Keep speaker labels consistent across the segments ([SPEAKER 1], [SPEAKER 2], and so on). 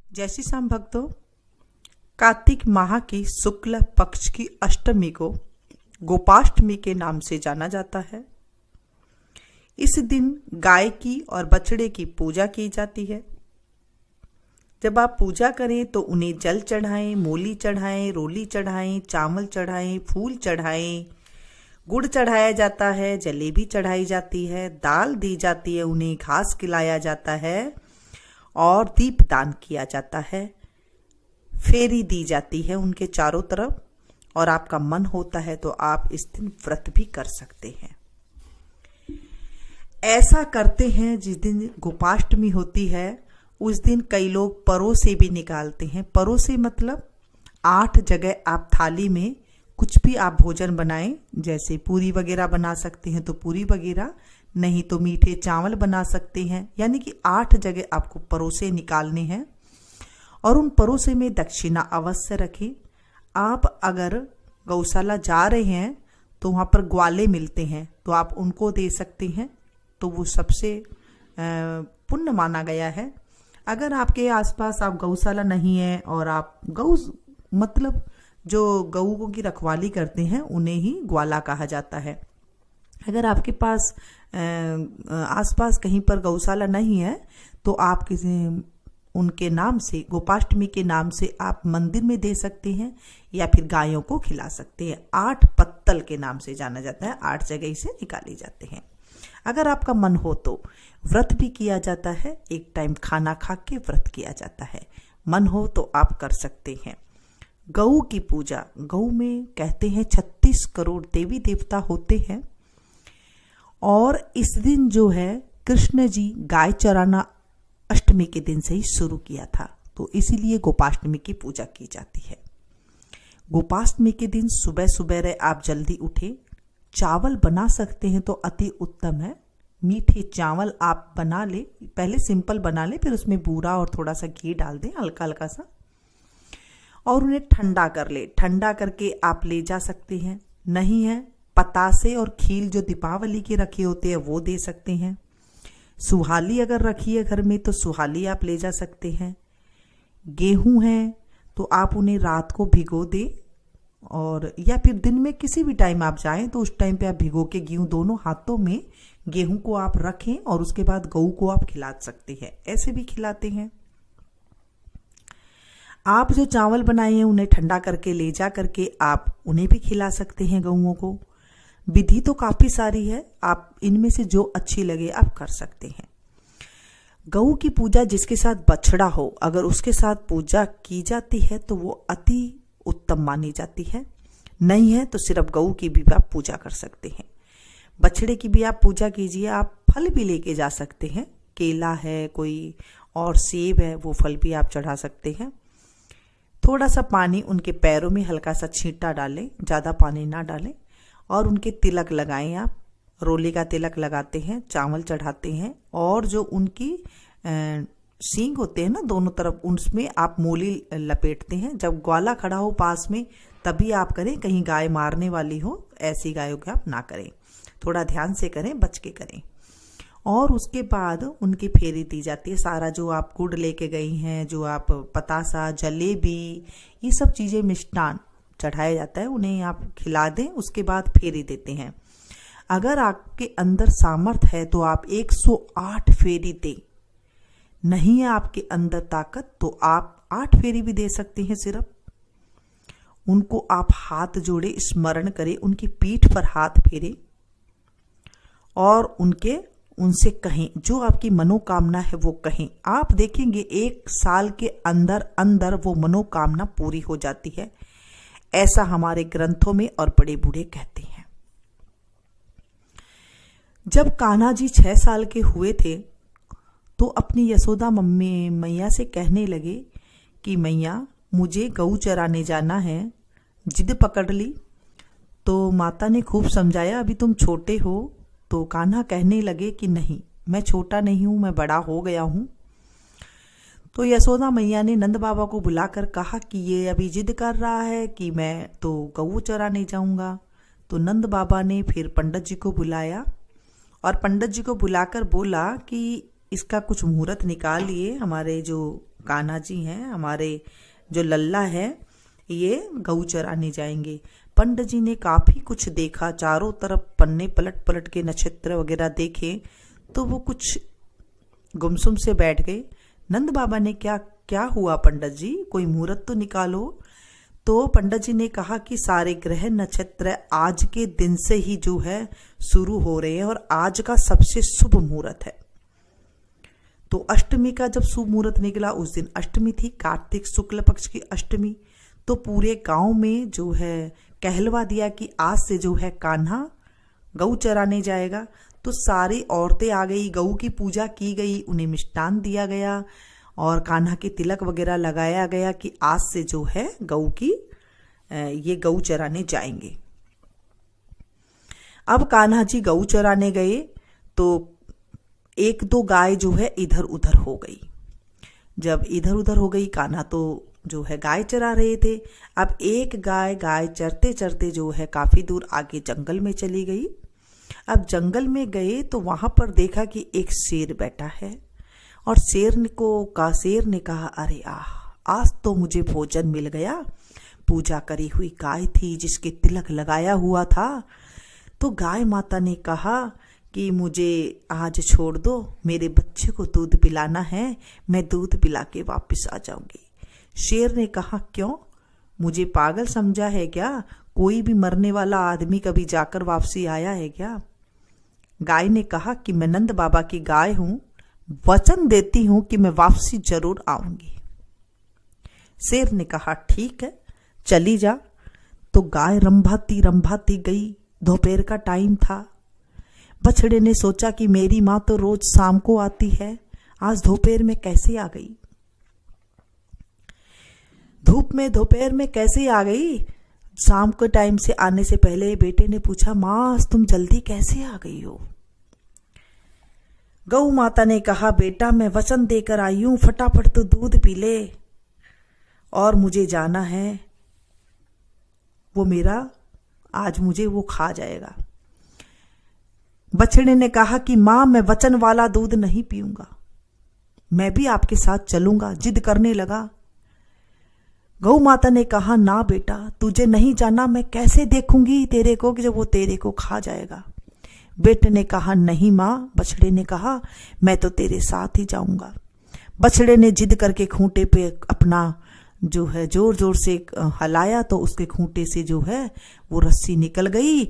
[SPEAKER 1] जय श्री श्याम भक्तों, कार्तिक माह की शुक्ल पक्ष की अष्टमी को गोपाष्टमी के नाम से जाना जाता है। इस दिन गाय की और बछड़े की पूजा की जाती है। जब आप पूजा करें तो उन्हें जल चढ़ाएं, मूली चढ़ाएं, रोली चढ़ाएं, चावल चढ़ाएं, फूल चढ़ाएं, गुड़ चढ़ाया जाता है, जलेबी चढ़ाई जाती है, दाल दी जाती है, उन्हें घास खिलाया जाता है और दीपदान किया जाता है। फेरी दी जाती है उनके चारों तरफ, और आपका मन होता है तो आप इस दिन व्रत भी कर सकते हैं। ऐसा करते हैं जिस दिन गोपाष्टमी होती है उस दिन कई लोग परोसे भी निकालते हैं। परोसे मतलब 8 जगह आप थाली में कुछ भी आप भोजन बनाएं, जैसे पूरी वगैरह बना सकते हैं तो पूरी वगैरह, नहीं तो मीठे चावल बना सकते हैं। यानी कि 8 जगह आपको परोसे निकालने हैं और उन परोसे में दक्षिणा अवश्य रखें। आप अगर गौशाला जा रहे हैं तो वहाँ पर ग्वाले मिलते हैं तो आप उनको दे सकते हैं, तो वो सबसे पुण्य माना गया है। अगर आपके आसपास आप गौशाला नहीं है और आप मतलब जो गऊ की रखवाली करते हैं उन्हें ही ग्वाला कहा जाता है। अगर आपके पास आसपास कहीं पर गौशाला नहीं है तो आप किसी उनके नाम से, गोपाष्टमी के नाम से आप मंदिर में दे सकते हैं या फिर गायों को खिला सकते हैं। 8 पत्तल के नाम से जाना जाता है, 8 जगह इसे निकाले जाते हैं। अगर आपका मन हो तो व्रत भी किया जाता है, एक टाइम खाना खा के व्रत किया जाता है। मन हो तो आप कर सकते हैं। गऊ की पूजा, गऊ में कहते हैं 36 करोड़ देवी देवता होते हैं और इस दिन जो है कृष्ण जी गाय चराना अष्टमी के दिन से ही शुरू किया था, तो इसीलिए गोपाष्टमी की पूजा की जाती है। गोपाष्टमी के दिन सुबह सुबह आप जल्दी उठे, चावल बना सकते हैं तो अति उत्तम है। मीठे चावल आप बना ले, पहले सिंपल बना ले, फिर उसमें बूरा और थोड़ा सा घी डाल दें हल्का हल्का सा, और उन्हें ठंडा कर ले। ठंडा करके आप ले जा सकते हैं। नहीं है पतासे और खील जो दीपावली के रखे होते हैं वो दे सकते हैं। सुहाली अगर रखी है घर में तो सुहाली आप ले जा सकते हैं। गेहूं है तो आप उन्हें रात को भिगो दें, और या फिर दिन में किसी भी टाइम आप जाएं तो उस टाइम पे आप भिगो के गेहूं दोनों हाथों में गेहूं को आप रखें और उसके बाद गऊ को आप खिला सकते हैं। ऐसे भी खिलाते हैं। आप जो चावल बनाए हैं उन्हें ठंडा करके ले जा करके आप उन्हें भी खिला सकते हैं गऊओं को। विधि तो काफी सारी है, आप इनमें से जो अच्छी लगे आप कर सकते हैं। गऊ की पूजा जिसके साथ बछड़ा हो, अगर उसके साथ पूजा की जाती है तो वो अति उत्तम मानी जाती है। नहीं है तो सिर्फ गऊ की भी आप पूजा कर सकते हैं। बछड़े की भी आप पूजा कीजिए। आप फल भी लेके जा सकते हैं, केला है कोई और सेब है, वो फल भी आप चढ़ा सकते हैं। थोड़ा सा पानी उनके पैरों में हल्का सा छींटा डालें, ज़्यादा पानी ना डालें, और उनके तिलक लगाएं। आप रोली का तिलक लगाते हैं, चावल चढ़ाते हैं, और जो उनकी सींग होते हैं ना दोनों तरफ, उनमें आप मूली लपेटते हैं। जब ग्वाला खड़ा हो पास में तभी आप करें, कहीं गाय मारने वाली हो ऐसी गायों के आप ना करें, थोड़ा ध्यान से करें, बच के करें। और उसके बाद उनकी फेरी दी जाती है। सारा जो आप गुड़ लेके गई हैं, जो आप पतासा, जलेबी, ये सब चीज़ें मिष्ठान चढ़ाया जाता है, उन्हें आप खिला दें, उसके बाद फेरी देते हैं। अगर आपके अंदर सामर्थ है तो आप 108 फेरी दें। नहीं है आपके अंदर ताकत तो आप 8 फेरी भी दे सकते हैं। सिर्फ उनको आप हाथ जोड़े, स्मरण करें, उनकी पीठ पर हाथ फेरे और उनसे कहें जो आपकी मनोकामना है वो कहें। आप देखेंगे 1 साल के अंदर अंदर वो मनोकामना पूरी हो जाती है। ऐसा हमारे ग्रंथों में और बड़े बूढ़े कहते हैं। जब कान्हा जी 6 साल के हुए थे तो अपनी यशोदा मम्मी मैया से कहने लगे कि मैया मुझे गऊ चराने जाना है। जिद पकड़ ली तो माता ने खूब समझाया, अभी तुम छोटे हो। तो कान्हा कहने लगे कि नहीं, मैं छोटा नहीं हूं, मैं बड़ा हो गया हूं। तो यशोदा मैया ने नंद बाबा को बुलाकर कहा कि ये अभी जिद कर रहा है कि मैं तो गऊ चराने जाऊंगा। तो नंद बाबा ने फिर पंडित जी को बुलाया और पंडित जी को बुलाकर बोला कि इसका कुछ मुहूर्त निकालिए, हमारे जो कान्हा जी हैं, हमारे जो लल्ला है, ये गऊ चराने जाएंगे। पंडित जी ने काफी कुछ देखा, चारों तरफ पन्ने पलट पलट के नक्षत्र वगैरह देखे, तो वो कुछ गुमसुम से बैठ गए। नंद बाबा ने क्या हुआ पंडित जी, कोई मुहूर्त तो निकालो। तो पंडित जी ने कहा कि सारे ग्रह नक्षत्र आज के दिन से ही जो है शुरू हो रहे हैं और आज का सबसे शुभ मुहूर्त है। तो अष्टमी का जब शुभ मुहूर्त निकला, उस दिन अष्टमी थी, कार्तिक शुक्ल पक्ष की अष्टमी। तो पूरे गांव में जो है कहलवा दिया कि आज से जो है कान्हा गऊ चराने जाएगा। तो सारी औरतें आ गई, गऊ की पूजा की गई, उन्हें मिष्टान दिया गया और कान्हा के तिलक वगैरह लगाया गया कि आज से जो है ये गऊ चराने जाएंगे। अब कान्हा जी गऊ चराने गए तो एक दो गाय जो है इधर उधर हो गई। जब इधर उधर हो गई, कान्हा तो जो है गाय चरा रहे थे। अब एक गाय चरते चरते जो है काफी दूर आगे जंगल में चली गई। अब जंगल में गए तो वहां पर देखा कि एक शेर बैठा है और शेर ने कहा, अरे आज तो मुझे भोजन मिल गया। पूजा करी हुई गाय थी जिसके तिलक लगाया हुआ था। तो गाय माता ने कहा कि मुझे आज छोड़ दो, मेरे बच्चे को दूध पिलाना है, मैं दूध पिला के वापस आ जाऊंगी। शेर ने कहा, क्यों, मुझे पागल समझा है क्या? कोई भी मरने वाला आदमी कभी जाकर वापसी आया है क्या? गाय ने कहा कि मैं नंद बाबा की गाय हूं, वचन देती हूं कि मैं वापसी जरूर आऊंगी। शेर ने कहा, ठीक है, चली जा। तो गाय रंभाती गई। दोपहर का टाइम था। बछड़े ने सोचा कि मेरी माँ तो रोज शाम को आती है, आज दोपहर में कैसे आ गई? दोपहर में कैसे आ गई? शाम के टाइम से आने से पहले बेटे ने पूछा, माँ आज तुम जल्दी कैसे आ गई हो? गौ माता ने कहा, बेटा मैं वचन देकर आई हूं, फटाफट तो दूध पी ले और मुझे जाना है, आज मुझे वो खा जाएगा। बछड़े ने कहा कि माँ मैं वचन वाला दूध नहीं पीऊंगा, मैं भी आपके साथ चलूंगा। जिद करने लगा। गौ माता ने कहा, ना बेटा, तुझे नहीं जाना, मैं कैसे देखूंगी तेरे को कि जब वो तेरे को खा जाएगा। बेटे ने कहा, नहीं माँ। बछड़े ने कहा, मैं तो तेरे साथ ही जाऊंगा। बछड़े ने जिद करके खूंटे पे अपना जो है जोर जोर से हलाया तो उसके खूंटे से जो है वो रस्सी निकल गई।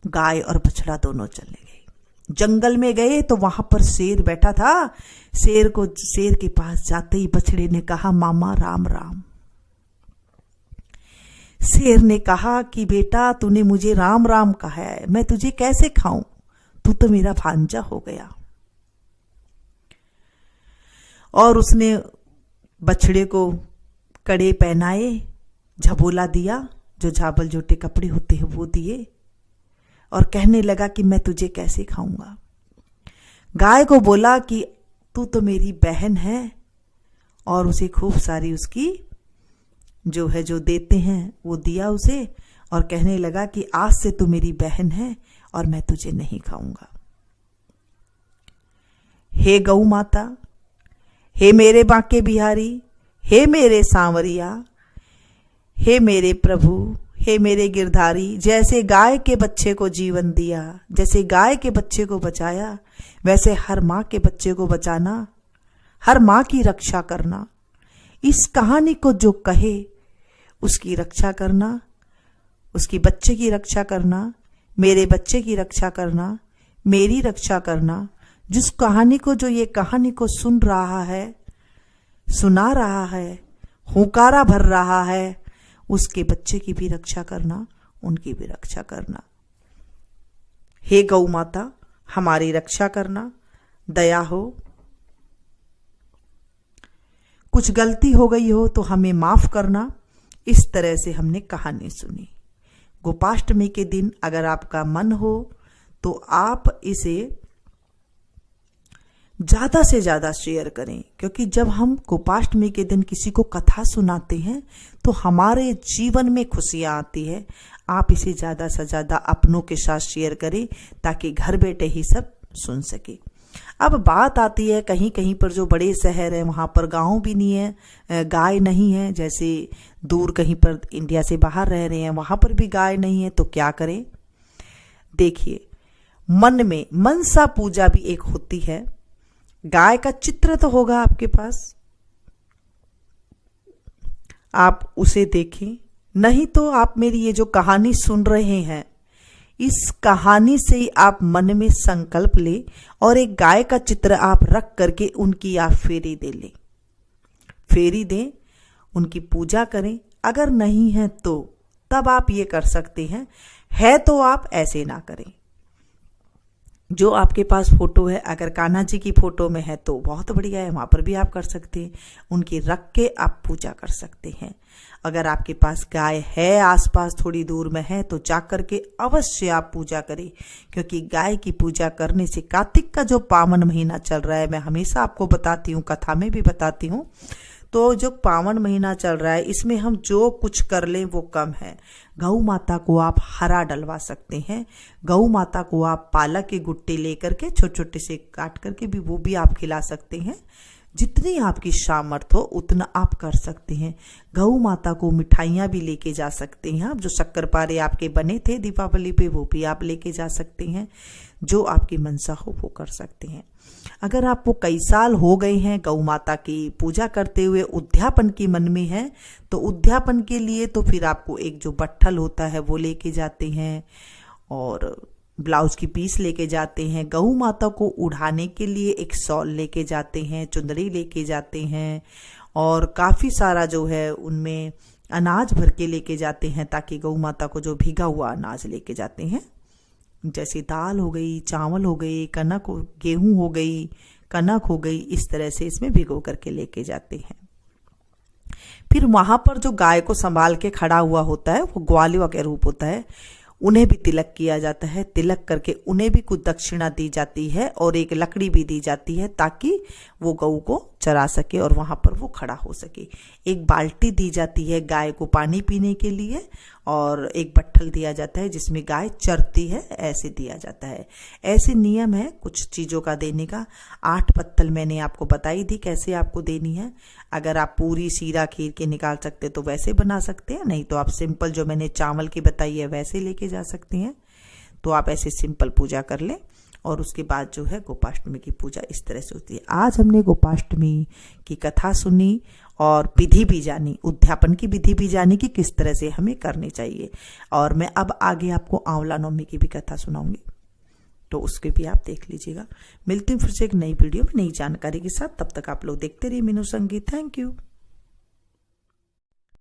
[SPEAKER 1] गाय और बछड़ा दोनों चले गए। जंगल में गए तो वहां पर शेर बैठा था। शेर के पास जाते ही बछड़े ने कहा, मामा राम राम। शेर ने कहा कि बेटा तूने मुझे राम राम कहा है, मैं तुझे कैसे खाऊं, तू तो मेरा भांजा हो गया। और उसने बछड़े को कड़े पहनाए, झबोला दिया, जो झाबल जोटे कपड़े होते हैं वो दिए और कहने लगा कि मैं तुझे कैसे खाऊंगा। गाय को बोला कि तू तो मेरी बहन है और उसे खूब सारी उसकी जो देते हैं वो दिया उसे और कहने लगा कि आज से तू मेरी बहन है और मैं तुझे नहीं खाऊंगा। हे गौ माता, हे मेरे बांके बिहारी, हे मेरे सांवरिया, हे मेरे प्रभु, हे मेरे गिरधारी, जैसे गाय के बच्चे को जीवन दिया, जैसे गाय के बच्चे को बचाया, वैसे हर माँ के बच्चे को बचाना, हर माँ की रक्षा करना। इस कहानी को जो कहे उसकी रक्षा करना, उसकी बच्चे की रक्षा करना, मेरे बच्चे की रक्षा करना, मेरी रक्षा करना। जिस कहानी को जो ये कहानी को सुन रहा है, सुना रहा है, हुंकारा भर रहा है, उसके बच्चे की भी रक्षा करना, उनकी भी रक्षा करना। हे गौ माता, हमारी रक्षा करना, दया हो। कुछ गलती हो गई हो तो हमें माफ करना। इस तरह से हमने कहानी सुनी। गोपाष्टमी के दिन अगर आपका मन हो तो आप इसे ज्यादा से ज्यादा शेयर करें, क्योंकि जब हम गोपाष्टमी के दिन किसी को कथा सुनाते हैं तो हमारे जीवन में खुशियां आती है। आप इसे ज्यादा से ज्यादा अपनों के साथ शेयर करें ताकि घर बैठे ही सब सुन सके। अब बात आती है कहीं कहीं पर जो बड़े शहर है वहां पर गांव भी नहीं है, गाय नहीं है। जैसे दूर कहीं पर इंडिया से बाहर रह रहे हैं वहां पर भी गाय नहीं है, तो क्या करें? देखिए, मन में मनसा पूजा भी एक होती है। गाय का चित्र तो होगा आपके पास, आप उसे देखें। नहीं तो आप मेरी ये जो कहानी सुन रहे हैं, इस कहानी से ही आप मन में संकल्प ले और एक गाय का चित्र आप रख करके उनकी आप फेरी दे लें, फेरी दें, उनकी पूजा करें। अगर नहीं है तो तब आप ये कर सकते हैं, है तो आप ऐसे ना करें। जो आपके पास फोटो है, अगर कान्हा जी की फोटो में है तो बहुत बढ़िया है, वहां पर भी आप कर सकते हैं, उनकी रख के आप पूजा कर सकते हैं। अगर आपके पास गाय है आसपास थोड़ी दूर में है तो जा करके अवश्य आप पूजा करें, क्योंकि गाय की पूजा करने से कार्तिक का जो पावन महीना चल रहा है, मैं हमेशा आपको बताती हूँ, कथा में भी बताती हूँ, तो जो पावन महीना चल रहा है इसमें हम जो कुछ कर लें वो कम है। गौ माता को आप हरा डलवा सकते हैं, गौ माता को आप पालक के गुट्टे लेकर के छोटे छोटे से काट करके भी वो भी आप खिला सकते हैं। जितनी आपकी सामर्थ हो उतना आप कर सकते हैं। गौ माता को मिठाइयाँ भी लेके जा सकते हैं आप, जो शक्करपारे आपके बने थे दीपावली पे वो भी आप लेके जा सकते हैं। जो आपकी मनसा हो वो कर सकते हैं। अगर आपको कई साल हो गए हैं गौ माता की पूजा करते हुए, उद्यापन की मन में है, तो उद्यापन के लिए तो फिर आपको एक जो बट्ठल होता है वो लेके जाते हैं और ब्लाउज की पीस लेके जाते हैं। गौ माता को उड़ाने के लिए एक शॉल लेके जाते हैं, चुंदरी लेके जाते हैं और काफ़ी सारा जो है उनमें अनाज भर के लेके जाते हैं, ताकि गौ माता को जो भीगा हुआ अनाज लेके जाते हैं, जैसे दाल हो गई, चावल हो गई, कनक हो, गेहूं हो गई, कनक हो गई, इस तरह से इसमें भिगो करके लेके जाते हैं। फिर वहां पर जो गाय को संभाल के खड़ा हुआ होता है वो ग्वालिया का रूप होता है, उन्हें भी तिलक किया जाता है। तिलक करके उन्हें भी कुछ दक्षिणा दी जाती है और एक लकड़ी भी दी जाती है, ताकि वो गऊ को चरा सके और वहां पर वो खड़ा हो सके। एक बाल्टी दी जाती है गाय को पानी पीने के लिए और एक बट्ठल दिया जाता है जिसमें गाय चरती है, ऐसे दिया जाता है। ऐसे नियम है कुछ चीजों का देने का। 8 पत्तल मैंने आपको बताई थी कैसे आपको देनी है। अगर आप पूरी सीरा खीर के निकाल सकते तो वैसे बना सकते हैं, नहीं तो आप सिंपल जो मैंने चावल की बताई है वैसे लेके जा सकते हैं। तो आप ऐसे सिंपल पूजा कर लें और उसके बाद जो है गोपाष्टमी की पूजा इस तरह से होती है। आज हमने गोपाष्टमी की कथा सुनी और विधि भी जानी, उद्यापन की विधि भी जानी कि किस तरह से हमें करनी चाहिए। और मैं अब आगे आपको आंवला नवमी की भी कथा सुनाऊंगी, तो उसके भी आप देख लीजिएगा। मिलती हूँ फिर से एक नई वीडियो में नई जानकारी के साथ। तब तक आप लोग देखते रहिए मीनू संगीत। Thank you.